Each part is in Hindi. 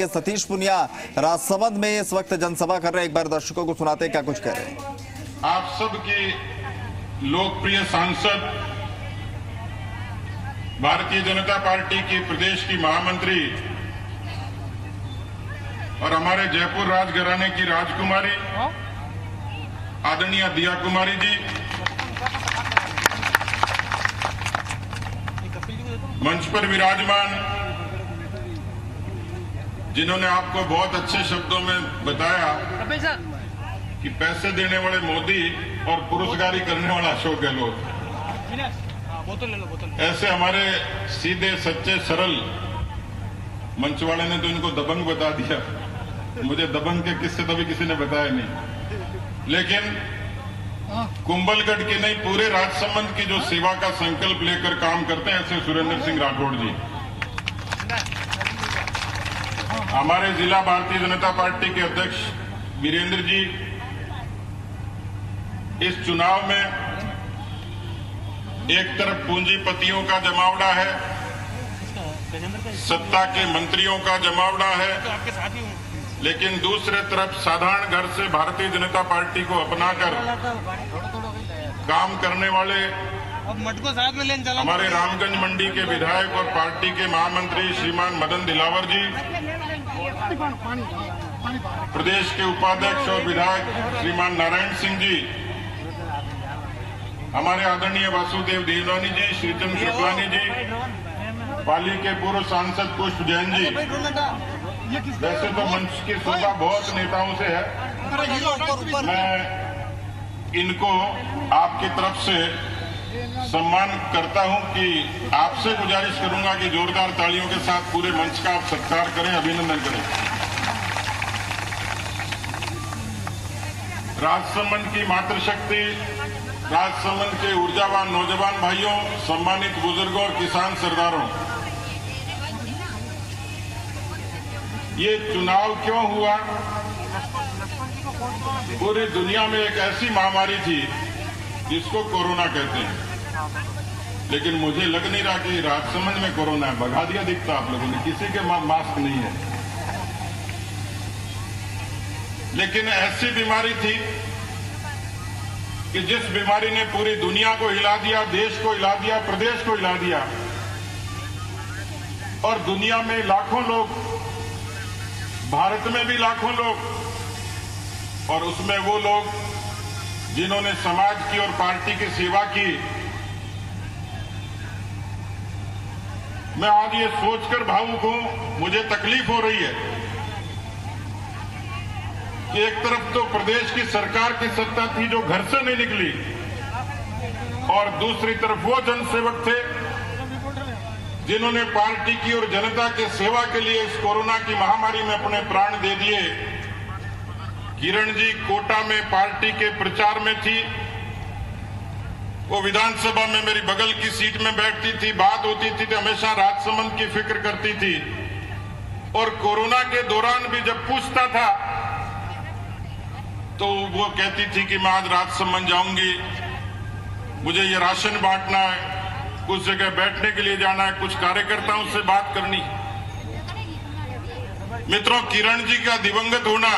सुनेंगे सतीश पुनिया राजसमंद में इस वक्त जनसभा कर रहे हैं। एक बार दर्शकों को सुनाते हैं क्या कुछ कह रहे हैं। आप सबके लोकप्रिय सांसद, भारतीय जनता पार्टी की प्रदेश की महामंत्री और हमारे जयपुर राजघराने की राजकुमारी आदरणीय दिया कुमारी जी, मंच पर विराजमान, जिन्होंने आपको बहुत अच्छे शब्दों में बताया कि पैसे देने वाले मोदी और पुरस्कारी करने वाला अशोक गहलोत, ऐसे हमारे सीधे सच्चे सरल मंच वाले ने तो इनको दबंग बता दिया। मुझे दबंग के किस्से कभी किसी ने बताया नहीं, लेकिन कुंभलगढ़ की नहीं पूरे राजसमंद की जो सेवा का संकल्प लेकर काम करते हैं, ऐसे सुरेंद्र सिंह राठौड़ जी, हमारे जिला भारतीय जनता पार्टी के अध्यक्ष वीरेंद्र जी, इस चुनाव में एक तरफ पूंजीपतियों का जमावड़ा है, सत्ता के मंत्रियों का जमावड़ा है, लेकिन दूसरे तरफ साधारण घर से भारतीय जनता पार्टी को अपनाकर काम करने वाले हमारे रामगंज मंडी के विधायक और पार्टी के महामंत्री श्रीमान मदन दिलावर जी, प्रदेश के उपाध्यक्ष और विधायक श्रीमान नारायण सिंह जी, हमारे आदरणीय वासुदेव देवनानी जी, श्रीचंद शुक्लानी जी, पाली के पूर्व सांसद पुष्प जैन जी। वैसे तो मंच की शोभा बहुत नेताओं से है, मैं इनको आपकी तरफ से सम्मान करता हूं कि आपसे गुजारिश करूंगा कि जोरदार तालियों के साथ पूरे मंच का आप सत्कार करें, अभिनंदन करें। राजसमंद की मातृशक्ति, राजसमंद के ऊर्जावान नौजवान भाइयों, सम्मानित बुजुर्गों और किसान सरदारों, ये चुनाव क्यों हुआ? पूरी दुनिया में एक ऐसी महामारी थी जिसको कोरोना कहते हैं, लेकिन मुझे लग नहीं रहा कि राजसमंद में कोरोना है। भगा दिया दिखता आप लोगों ने, किसी के मास्क नहीं है, लेकिन ऐसी बीमारी थी कि जिस बीमारी ने पूरी दुनिया को हिला दिया, देश को हिला दिया, प्रदेश को हिला दिया, और दुनिया में लाखों लोग, भारत में भी लाखों लोग, और उसमें वो लोग जिन्होंने समाज की और पार्टी की सेवा की। मैं आज ये सोचकर भावुक हूं, मुझे तकलीफ हो रही है कि एक तरफ तो प्रदेश की सरकार की सत्ता थी जो घर से नहीं निकली, और दूसरी तरफ वो जनसेवक थे जिन्होंने पार्टी की और जनता के सेवा के लिए इस कोरोना की महामारी में अपने प्राण दे दिए। किरण जी कोटा में पार्टी के प्रचार में थी, वो विधानसभा में मेरी बगल की सीट में बैठती थी, बात होती थी तो हमेशा राजसमंद की फिक्र करती थी, और कोरोना के दौरान भी जब पूछता था तो वो कहती थी कि मैं आज राजसमंद जाऊंगी, मुझे ये राशन बांटना है, कुछ जगह बैठने के लिए जाना है, कुछ कार्यकर्ताओं से बात करनी। मित्रों, किरण जी का दिवंगत होना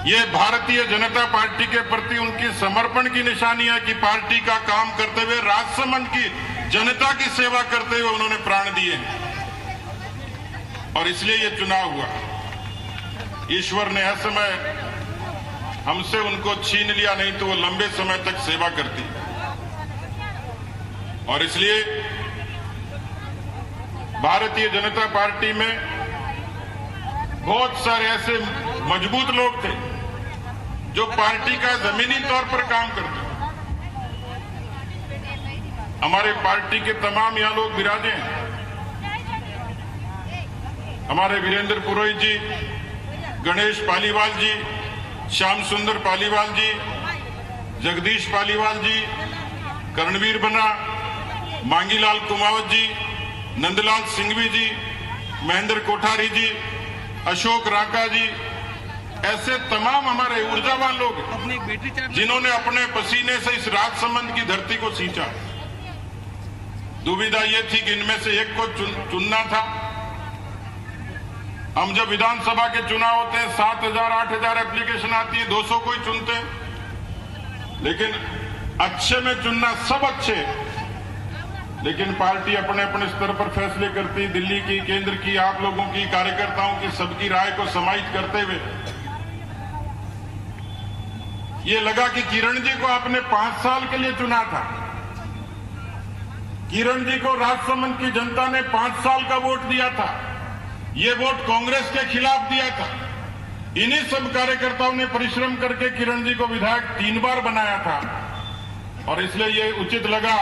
यह भारतीय जनता पार्टी के प्रति उनकी समर्पण की निशानी है कि पार्टी का काम करते हुए, राजसमंद की जनता की सेवा करते हुए उन्होंने प्राण दिए, और इसलिए ये चुनाव हुआ। ईश्वर ने असमय हमसे उनको छीन लिया, नहीं तो वो लंबे समय तक सेवा करती। और इसलिए भारतीय जनता पार्टी में बहुत सारे ऐसे मजबूत लोग थे जो पार्टी का जमीनी तौर पर काम करते। हमारे पार्टी के तमाम यहां लोग विराजे हैं, हमारे वीरेंद्र पुरोहित जी, गणेश पालीवाल जी, श्याम सुंदर पालीवाल जी, जगदीश पालीवाल जी, कर्णवीर बना, मांगीलाल कुमावत जी, नंदलाल सिंघवी जी, महेंद्र कोठारी जी, अशोक राका जी, ऐसे तमाम हमारे ऊर्जावान लोग जिन्होंने अपने पसीने से इस राजसमंद की धरती को सींचा। दुविधा ये थी कि इनमें से एक को चुनना था, हम जब विधानसभा के चुनाव होते हैं 7,000 8,000 एप्लीकेशन आती है, 200 को ही चुनते हैं। लेकिन अच्छे में चुनना सब अच्छे, लेकिन पार्टी अपने अपने स्तर पर फैसले करती, दिल्ली की, केंद्र की, आप लोगों की, कार्यकर्ताओं की, सबकी राय को समाहित करते हुए ये लगा कि किरण जी को आपने 5 साल के लिए चुना था। किरण जी को राजसमंद की जनता ने 5 साल का वोट दिया था। ये वोट कांग्रेस के खिलाफ दिया था। इन्हीं सब कार्यकर्ताओं ने परिश्रम करके किरण जी को विधायक 3 बार बनाया था, और इसलिए ये उचित लगा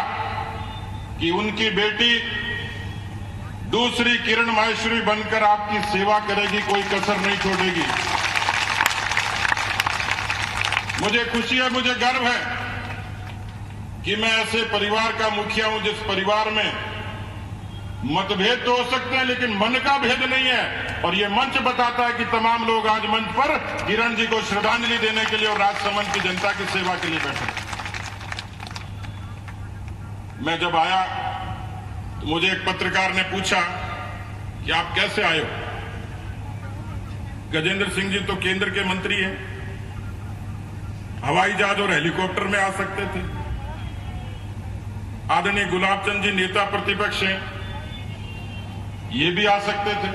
कि उनकी बेटी दूसरी किरण माहेश्वरी बनकर आपकी सेवा करेगी, कोई कसर नहीं छोड़ेगी। मुझे खुशी है, मुझे गर्व है कि मैं ऐसे परिवार का मुखिया हूं जिस परिवार में मतभेद तो हो सकते हैं लेकिन मन का भेद नहीं है। और ये मंच बताता है कि तमाम लोग आज मंच पर किरण जी को श्रद्धांजलि देने के लिए और राजसमंद की जनता की सेवा के लिए बैठे। मैं जब आया तो मुझे एक पत्रकार ने पूछा कि आप कैसे आए हो? गजेंद्र सिंह जी तो केंद्र के मंत्री हैं, हवाई जहाज और हेलीकॉप्टर में आ सकते थे। आदरणीय गुलाब चंद जी नेता प्रतिपक्ष हैं, ये भी आ सकते थे।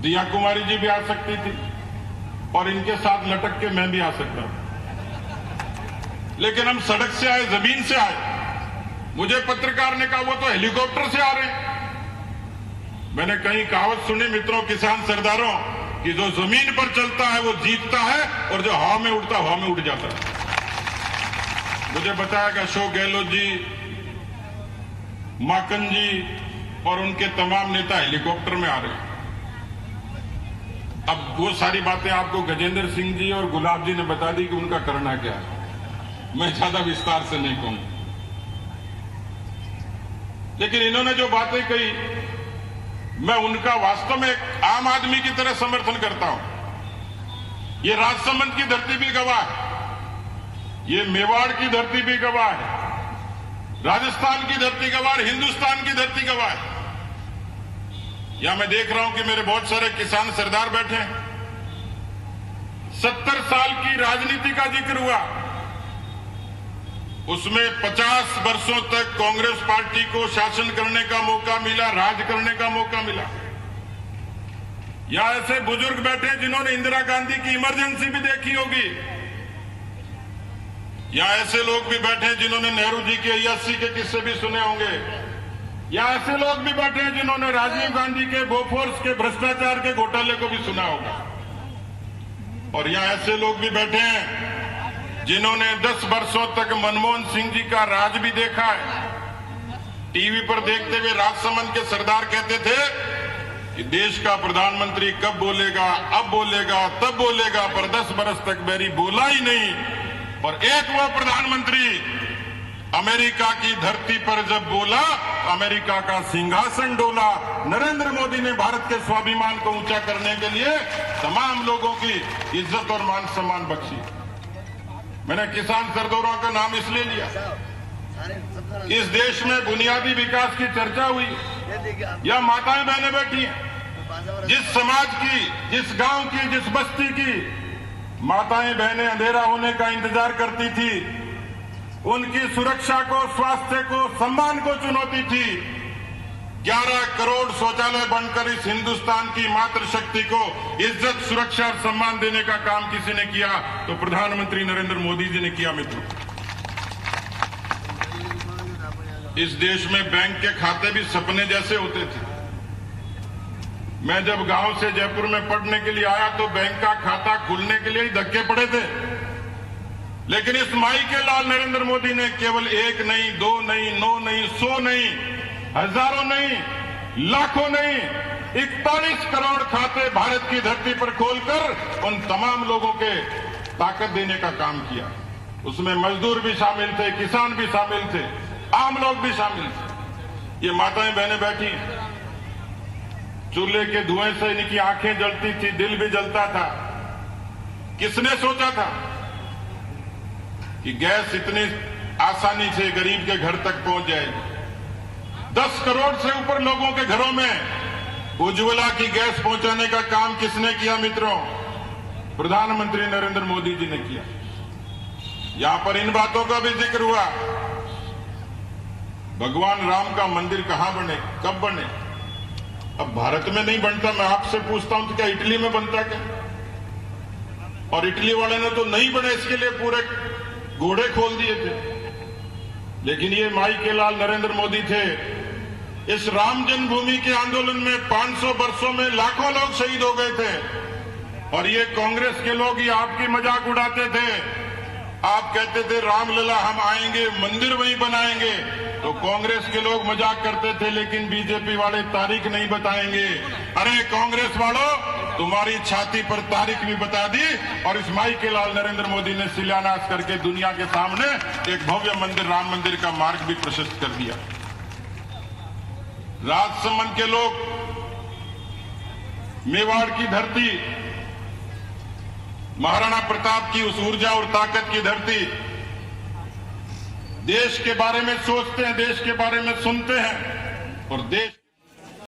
दिया कुमारी जी भी आ सकती थी, और इनके साथ लटक के मैं भी आ सकता हूं। लेकिन हम सड़क से आए, जमीन से आए। मुझे पत्रकार ने कहा वो तो हेलीकॉप्टर से आ रहे हैं। मैंने कहीं कहावत सुनी मित्रों, किसान सरदारों, कि जो जमीन पर चलता है वो जीतता है, और जो हवा में उड़ता है हवा में उड़ जाता है। मुझे बताया कि अशोक गहलोत जी, माकन जी और उनके तमाम नेता हेलीकॉप्टर में आ रहे हैं। अब वो सारी बातें आपको गजेंद्र सिंह जी और गुलाब जी ने बता दी कि उनका करना क्या है। मैं ज्यादा विस्तार से नहीं कहूंगा, लेकिन इन्होंने जो बातें कही, मैं उनका वास्तव में एक आम आदमी की तरह समर्थन करता हूं। ये राजसमंद की धरती भी गवाह है, ये मेवाड़ की धरती भी गवाह है, राजस्थान की धरती गवाह है, हिंदुस्तान की धरती गवाह है। यहां मैं देख रहा हूं कि मेरे बहुत सारे किसान सरदार बैठे हैं। 70 साल की राजनीति का जिक्र हुआ, उसमें 50 वर्षों तक कांग्रेस पार्टी को शासन करने का मौका मिला, राज करने का मौका मिला। यहां ऐसे बुजुर्ग बैठे हैं जिन्होंने इंदिरा गांधी की इमरजेंसी भी देखी होगी। यहां ऐसे लोग भी बैठे हैं जिन्होंने नेहरू जी के 80 के किस्से भी सुने होंगे। यहां ऐसे लोग भी बैठे हैं जिन्होंने राजीव गांधी के बोफोर्स के भ्रष्टाचार के घोटाले को भी सुना होगा। और यहां ऐसे लोग भी बैठे हैं जिन्होंने 10 वर्षों तक मनमोहन सिंह जी का राज भी देखा है। टीवी पर देखते हुए राजसमंद के सरदार कहते थे कि देश का प्रधानमंत्री कब बोलेगा, अब बोलेगा, तब बोलेगा, पर 10 वर्ष तक मेरी बोला ही नहीं। और एक वो प्रधानमंत्री अमेरिका की धरती पर जब बोला, अमेरिका का सिंहासन डोला। नरेंद्र मोदी ने भारत के स्वाभिमान को ऊंचा करने के लिए तमाम लोगों की इज्जत और मान सम्मान बख्शी। मैंने किसान सरदारों का नाम इसलिए लिया, इस देश में बुनियादी विकास की चर्चा हुई, या माताएं बहनें बैठी हैं। जिस समाज की, जिस गांव की, जिस बस्ती की माताएं बहनें अंधेरा होने का इंतजार करती थी, उनकी सुरक्षा को, स्वास्थ्य को, सम्मान को चुनौती थी। 11 करोड़ शौचालय बनकर इस हिंदुस्तान की मातृशक्ति को इज्जत, सुरक्षा और सम्मान देने का काम किसी ने किया तो प्रधानमंत्री नरेंद्र मोदी जी ने किया। मित्रों, इस देश में बैंक के खाते भी सपने जैसे होते थे। मैं जब गांव से जयपुर में पढ़ने के लिए आया तो बैंक का खाता खुलने के लिए ही धक्के पड़े थे। लेकिन इस माई के लाल नरेंद्र मोदी ने केवल 1 नहीं, 2 नहीं, 9 नहीं, 100 नहीं, हजारों नहीं, लाखों नहीं, 41 करोड़ खाते भारत की धरती पर खोलकर उन तमाम लोगों के ताकत देने का काम किया। उसमें मजदूर भी शामिल थे, किसान भी शामिल थे, आम लोग भी शामिल थे। ये माताएं बहनें बैठी, चूल्हे के धुएं से इनकी आंखें जलती थी, दिल भी जलता था। किसने सोचा था कि गैस इतनी आसानी से गरीब के घर तक पहुंच जाएगी? 10 करोड़ से ऊपर लोगों के घरों में उज्ज्वला की गैस पहुंचाने का काम किसने किया मित्रों? प्रधानमंत्री नरेंद्र मोदी जी ने किया। यहां पर इन बातों का भी जिक्र हुआ। भगवान राम का मंदिर कहां बने, कब बने? अब भारत में नहीं बनता, मैं आपसे पूछता हूं तो क्या इटली में बनता क्या? और इटली वाले ने तो नहीं बने, इसके लिए पूरे घोड़े खोल दिए थे। लेकिन ये माई के लाल नरेंद्र मोदी थे। इस राम जन्मभूमि के आंदोलन में 500 वर्षों में लाखों लोग शहीद हो गए थे। और ये कांग्रेस के लोग ही आपकी मजाक उड़ाते थे। आप कहते थे रामलला हम आएंगे, मंदिर वहीं बनाएंगे, तो कांग्रेस के लोग मजाक करते थे, लेकिन बीजेपी वाले तारीख नहीं बताएंगे। अरे कांग्रेस वालों, तुम्हारी छाती पर तारीख भी बता दी और इस माई के लाल नरेंद्र मोदी ने शिलान्यास करके दुनिया के सामने एक भव्य मंदिर, राम मंदिर का मार्ग भी प्रशस्त कर दिया। राजसमंद के लोग, मेवाड़ की धरती, महाराणा प्रताप की उस ऊर्जा और ताकत की धरती, देश के बारे में सोचते हैं, देश के बारे में सुनते हैं और देश